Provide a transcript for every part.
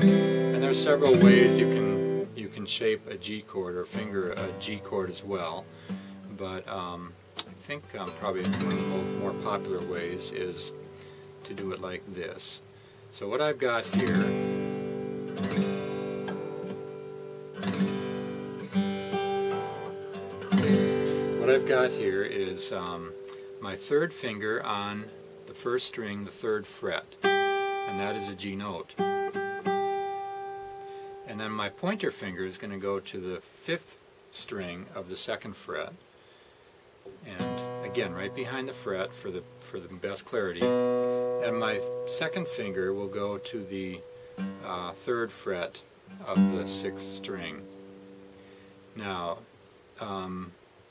And there's several ways you can shape a G chord or finger a G chord as well. But I think probably one of the more popular ways is to do it like this. So what I've got here is my third finger on the first string, the third fret, and that is a G note. And then my pointer finger is going to go to the fifth string of the second fret, and again right behind the fret for the best clarity. And my second finger will go to the third fret of the sixth string. Now,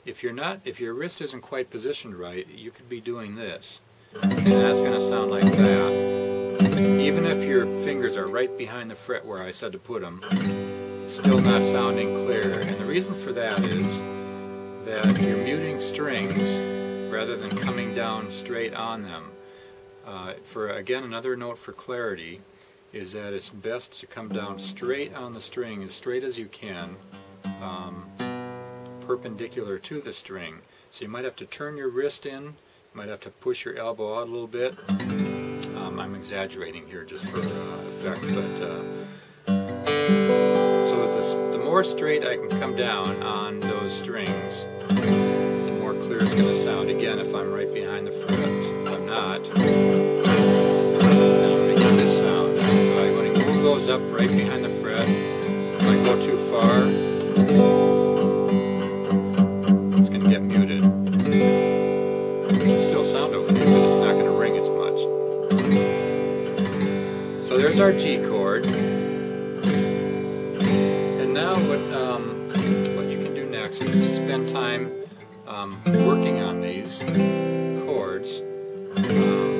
if your wrist isn't quite positioned right, you could be doing this, and that's going to sound like that. Even if your fingers are right behind the fret where I said to put them, it's still not sounding clear. And the reason for that is that you're muting strings rather than coming down straight on them. Again, another note for clarity is that it's best to come down straight on the string, as straight as you can, perpendicular to the string. So you might have to turn your wrist in, you might have to push your elbow out a little bit. I'm exaggerating here just for effect, but so the more straight I can come down on those strings, the more clear it's going to sound. Again, if I'm right behind the frets. If I'm not, then I'm going to get this sound. So I'm going to move those up right behind the fret. If I go too far, it's going to get muted. It'll still sound okay, but it's not going to ring as much. So there's our G chord. And now what you can do next is to spend time working on these chords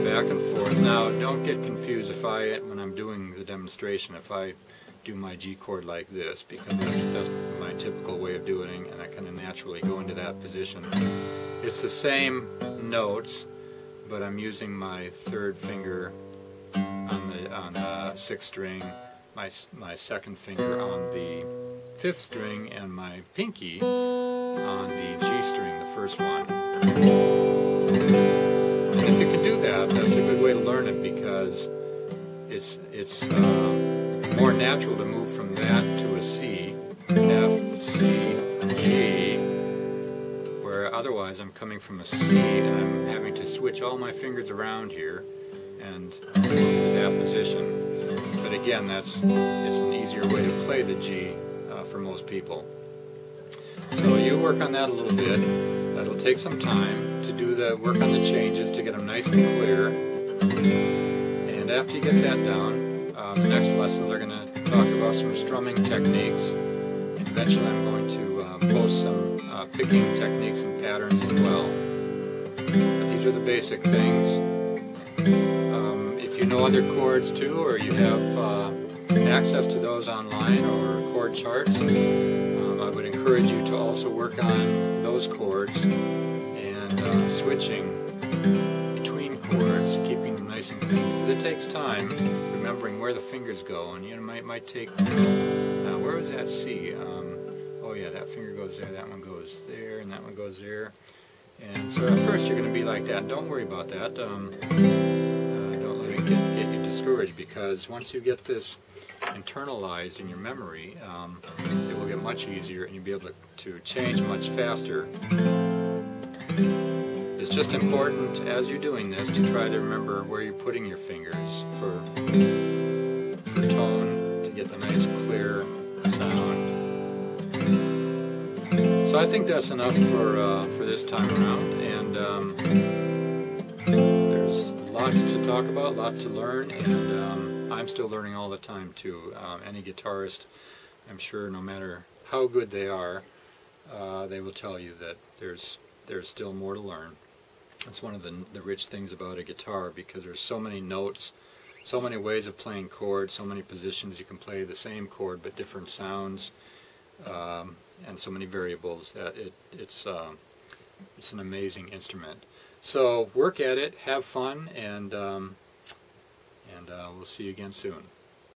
back and forth. Now don't get confused when I'm doing the demonstration, if I do my G chord like this, because that's my typical way of doing it, and I kind of naturally go into that position. It's the same notes, but I'm using my third finger on the sixth string, my second finger on the fifth string, and my pinky on the G string, the first one. And if you can do that, that's a good way to learn it, because it's more natural to move from that to a C, F, C, G, where otherwise I'm coming from a C and I'm having to switch all my fingers around here and move to that position. But again, it's an easier way to play the G for most people. So you work on that a little bit. That'll take some time to do the work on the changes to get them nice and clear. And after you get that down, the next lessons are going to talk about some strumming techniques. And eventually I'm going to post some picking techniques and patterns as well. But these are the basic things. If you know other chords too, or you have access to those online or chord charts, I would encourage you to also work on those chords and switching between chords, keeping them nice and clean, because it takes time remembering where the fingers go, and you might take, where was that C? Oh yeah, that finger goes there, that one goes there, and that one goes there. And so at first you're going to be like that. Don't worry about that. Don't let it get you discouraged, because once you get this internalized in your memory, it will get much easier and you'll be able to change much faster. It's just important as you're doing this to try to remember where you're putting your fingers for tone, to get the nice clear sound. So I think that's enough for this time around, and there's lots to talk about, lots to learn, and I'm still learning all the time too. Any guitarist, I'm sure, no matter how good they are, they will tell you that there's still more to learn. It's one of the rich things about a guitar, because there's so many notes, so many ways of playing chords, so many positions you can play the same chord but different sounds, and so many variables that it's an amazing instrument. So work at it, have fun, and we'll see you again soon.